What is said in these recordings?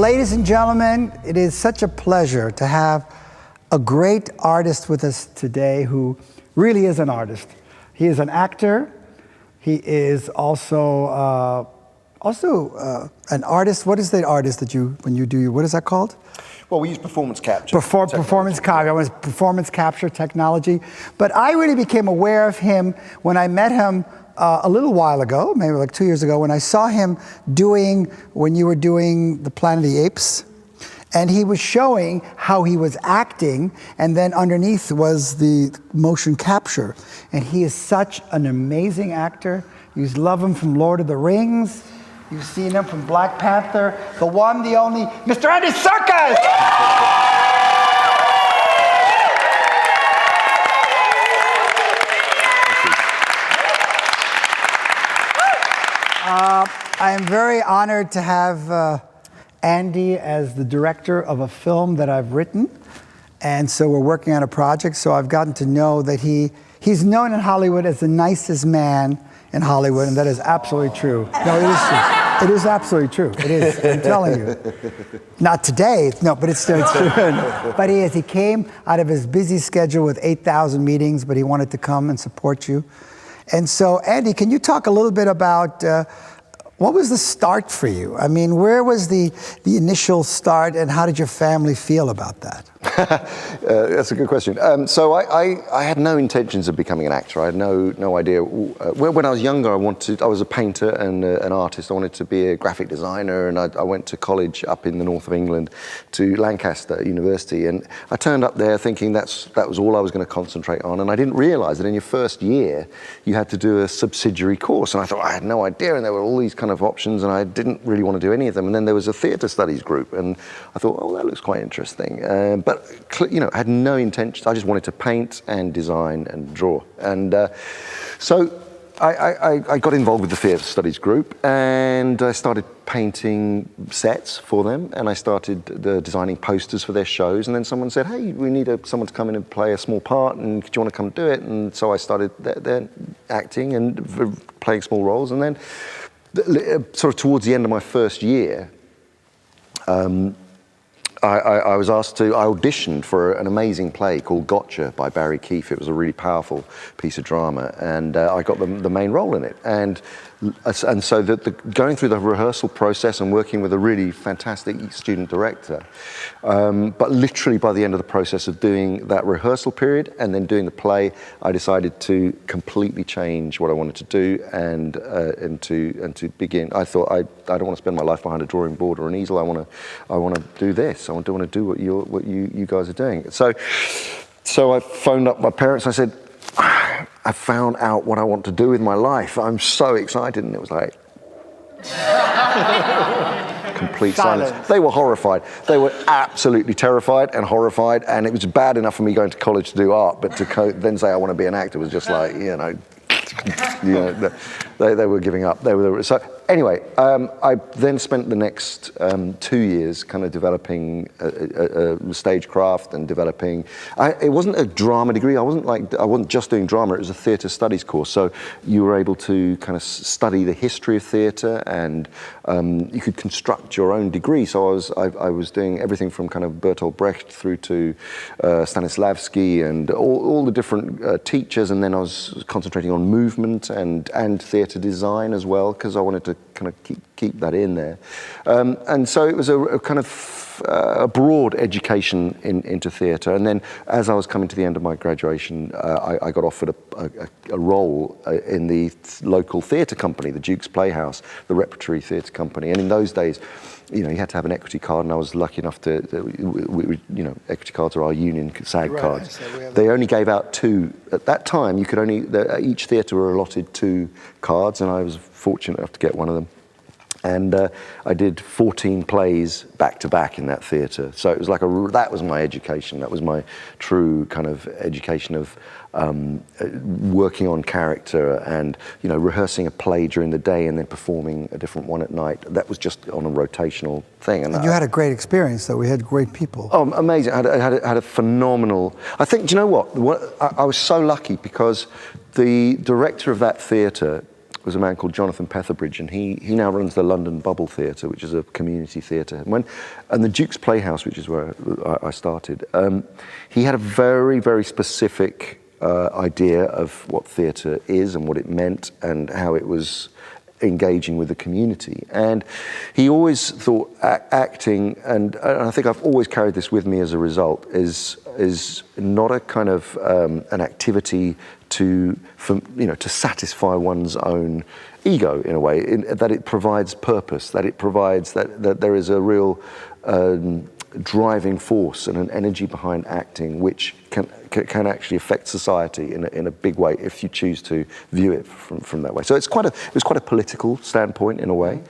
ladies and gentlemen, it is such a pleasure to have a great artist with us today who really is an artist. He is an actor. He is also an artist. What is the artist that when you do, what is that called? Well, we use performance capture. Performance capture technology. But I really became aware of him when I met him a little while ago, maybe like 2 years ago, when I saw him when you were doing the Planet of the Apes. And he was showing how he was acting, and then underneath was the motion capture. And he is such an amazing actor. You love him from Lord of the Rings. You've seen him from Black Panther. The one, the only, Mr. Andy Serkis! I am very honored to have Andy as the director of a film that I've written. And so we're working on a project. So I've gotten to know that he's known in Hollywood as the nicest man in Hollywood, and that is absolutely true. No, it is true. It is absolutely true. It is, I'm telling you. Not today, no, but it's true. But he is. He came out of his busy schedule with 8,000 meetings, but he wanted to come and support you. And so, Andy, can you talk a little bit about what was the start for you? I mean, where was the initial start, and how did your family feel about that? That's a good question. So I had no intentions of becoming an actor. I had no idea. When I was younger, I was a painter and an artist. I wanted to be a graphic designer, and I went to college up in the north of England to Lancaster University, and I turned up there thinking that was all I was going to concentrate on, and I didn't realise that in your first year you had to do a subsidiary course, and I thought I had no idea, and there were all these kind of options, and I didn't really want to do any of them. And then there was a theatre studies group, and I thought, oh, that looks quite interesting, but I had no intention. I just wanted to paint and design and draw. And so I got involved with the theatre studies group, and I started painting sets for them, and I started designing posters for their shows. And then someone said, hey, we need someone to come in and play a small part, and do you want to come do it? And so I started then acting and playing small roles. And then sort of towards the end of my first year, I was asked I auditioned for an amazing play called Gotcha by Barry Keefe. It was a really powerful piece of drama, and I got the main role in it. And so going through the rehearsal process and working with a really fantastic student director, but literally by the end of the process of doing that rehearsal period and then doing the play, I decided to completely change what I wanted to do and to begin. I thought I don't want to spend my life behind a drawing board or an easel. I want to do this. I want to do what you guys are doing. So I phoned up my parents. I said, I found out what I want to do with my life. I'm so excited. And it was like complete silence. They were horrified. They were absolutely terrified and horrified. And it was bad enough for me going to college to do art, but to then say I want to be an actor was just like, they were giving up. So anyway, I then spent the next 2 years kind of developing a stagecraft and developing. It wasn't a drama degree. I wasn't just doing drama. It was a theatre studies course. So you were able to kind of study the history of theatre, and you could construct your own degree. So I was doing everything from kind of Bertolt Brecht through to Stanislavski and all the different teachers, and then I was concentrating on movement and theatre design as well, because I wanted to kind of keep that in there. And so it was a kind of a broad education into theatre. And then as I was coming to the end of my graduation, I got offered a role in the local theatre company, the Duke's Playhouse, the repertory theatre company. And in those days, you had to have an equity card, and I was lucky enough to equity cards are our union SAG cards. So they only gave out 2. At that time, each theatre were allotted 2 cards, and I was fortunate enough to get one of them. And I did 14 plays back to back in that theatre. So it was like that was my education. That was my true kind of education of working on character and rehearsing a play during the day and then performing a different one at night. That was just on a rotational thing. And you had a great experience, though. We had great people. Oh, amazing! I had a phenomenal. I think. Do you know what? I was so lucky because the director of that theatre was a man called Jonathan Petherbridge, and he now runs the London Bubble Theatre, which is a community theatre. And the Duke's Playhouse, which is where I started, he had a very, very specific idea of what theatre is and what it meant and how it was engaging with the community. And he always thought acting, and I think I've always carried this with me as a result, is not a kind of an activity to satisfy one's own ego in a way, that it provides purpose, that it provides that there is a real driving force and an energy behind acting which can actually affect society in a big way if you choose to view it from that way. So it was quite a political standpoint in a way,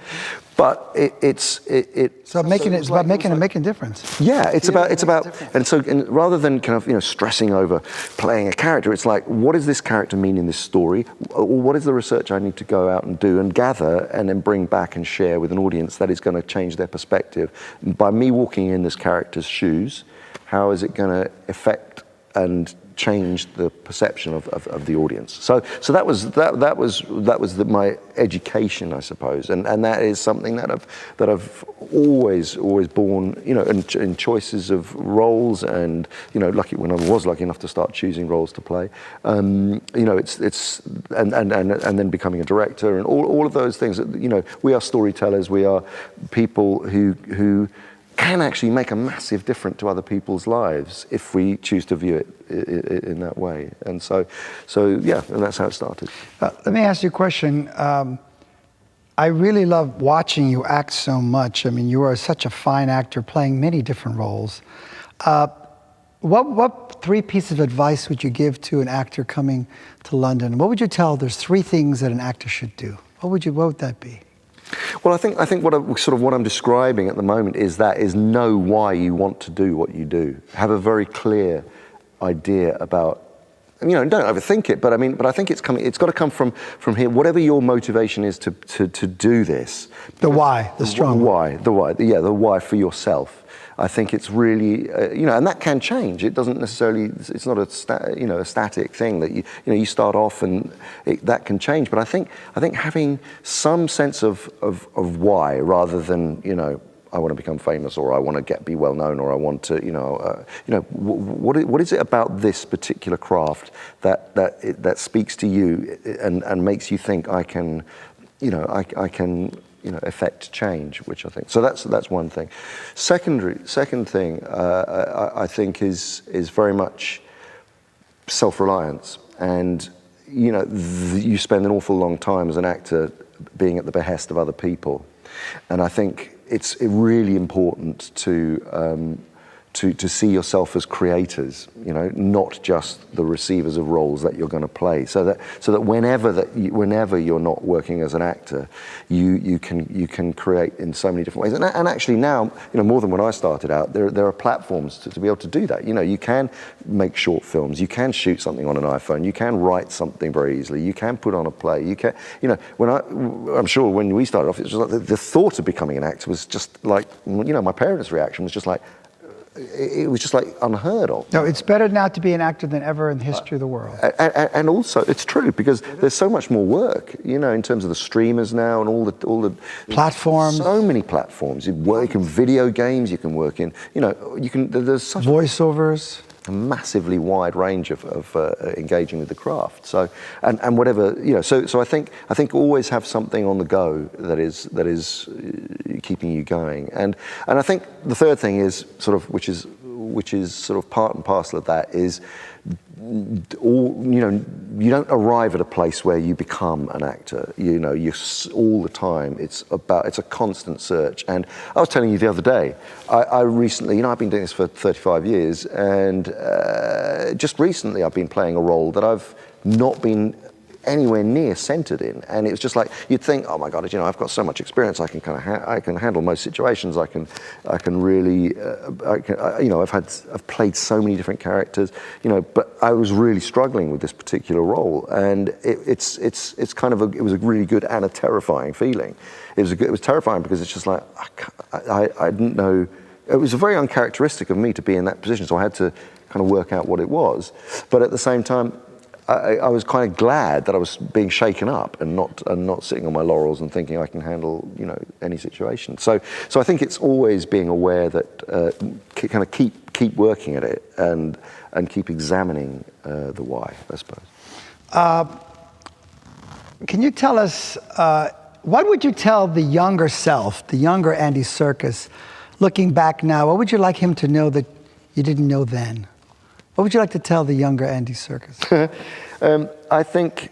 but it's making a difference. Yeah, it's about and rather than kind of stressing over playing a character, it's like, what does this character mean in this story? Or what is the research I need to go out and do and gather and then bring back and share with an audience that is going to change their perspective by me walking in this character's shoes? How is it going to affect and change the perception of the audience? So that was my education, I suppose, and that is something that I've always borne, in choices of roles, and when I was lucky enough to start choosing roles to play, it's and then becoming a director and all of those things. We are storytellers. We are people who can actually make a massive difference to other people's lives if we choose to view it in that way. And so yeah, and that's how it started. Let me ask you a question. I really love watching you act so much. I mean, you are such a fine actor playing many different roles. What three pieces of advice would you give to an actor coming to London? What would you tell? There's three things that an actor should do. What would that be? Well, I think what I'm describing at the moment is know why you want to do what you do. Have a very clear idea about, don't overthink it, but I think it's got to come from here. Whatever your motivation is to do this. The why, the strong why. The why for yourself. I think it's really, and that can change. It doesn't necessarily, it's not a static thing that you start off and that can change. But I think having some sense of why, rather than, I want to become famous, or I want to be well known, or I want to, what is it about this particular craft that speaks to you and makes you think I can affect change, which I think. So that's one thing. Second thing, I think is very much self-reliance, and you spend an awful long time as an actor being at the behest of other people, and I think it's really important to see yourself as creators, not just the receivers of roles that you're going to play. So that whenever you're not working as an actor, you can create in so many different ways. And actually now, more than when I started out, there are platforms to be able to do that. You can make short films, you can shoot something on an iPhone, you can write something very easily, you can put on a play. You can, I'm sure when we started off, it was just like the thought of becoming an actor was just like, my parents' reaction was just like, it was just like unheard of. No, it's better now to be an actor than ever in the history of the world. And also, it's true, because there's so much more work, in terms of the streamers now and all the platforms. So many platforms. You work in video games. You can work in, there's such voiceovers. A massively wide range of engaging with the craft. So and whatever, so I think always have something on the go that is keeping you going. And I think the third thing is which is sort of part and parcel of that is, you don't arrive at a place where you become an actor. You all the time. It's a constant search. And I was telling you the other day, I recently, I've been doing this for 35 years, and just recently I've been playing a role that I've not been anywhere near centered in, and it was just like, you'd think, oh my God, I've got so much experience, I can I can handle most situations, I can really, I've played so many different characters, but I was really struggling with this particular role, and it's kind of it was a really good and a terrifying feeling. It was terrifying because it's just like, I didn't know, it was very uncharacteristic of me to be in that position, so I had to kind of work out what it was, but at the same time, I was kind of glad that I was being shaken up and not sitting on my laurels and thinking I can handle, you know, any situation. So I think it's always being aware that kind of keep working at it and keep examining the why, I suppose. Can you tell us, what would you tell the younger self, the younger Andy Serkis, looking back now? What would you like him to know that you didn't know then? What would you like to tell the younger Andy Serkis? I think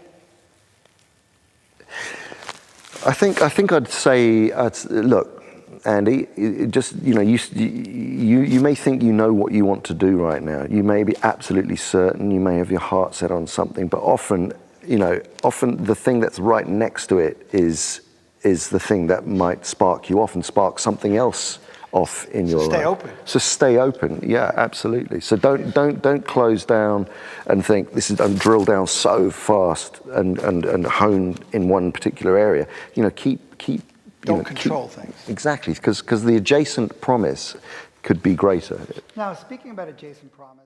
I'd say, look, Andy, just, you know, you may think you know what you want to do right now. You may be absolutely certain. You may have your heart set on something, but often, you know, the thing that's right next to it is the thing that might spark you off and spark something else off in your life. Stay open. So stay open, yeah, absolutely. So don't close down and think this is and drill down so fast and hone in one particular area. You know, keep. Don't control things. Exactly, because the adjacent promise could be greater. Now, speaking about adjacent promise.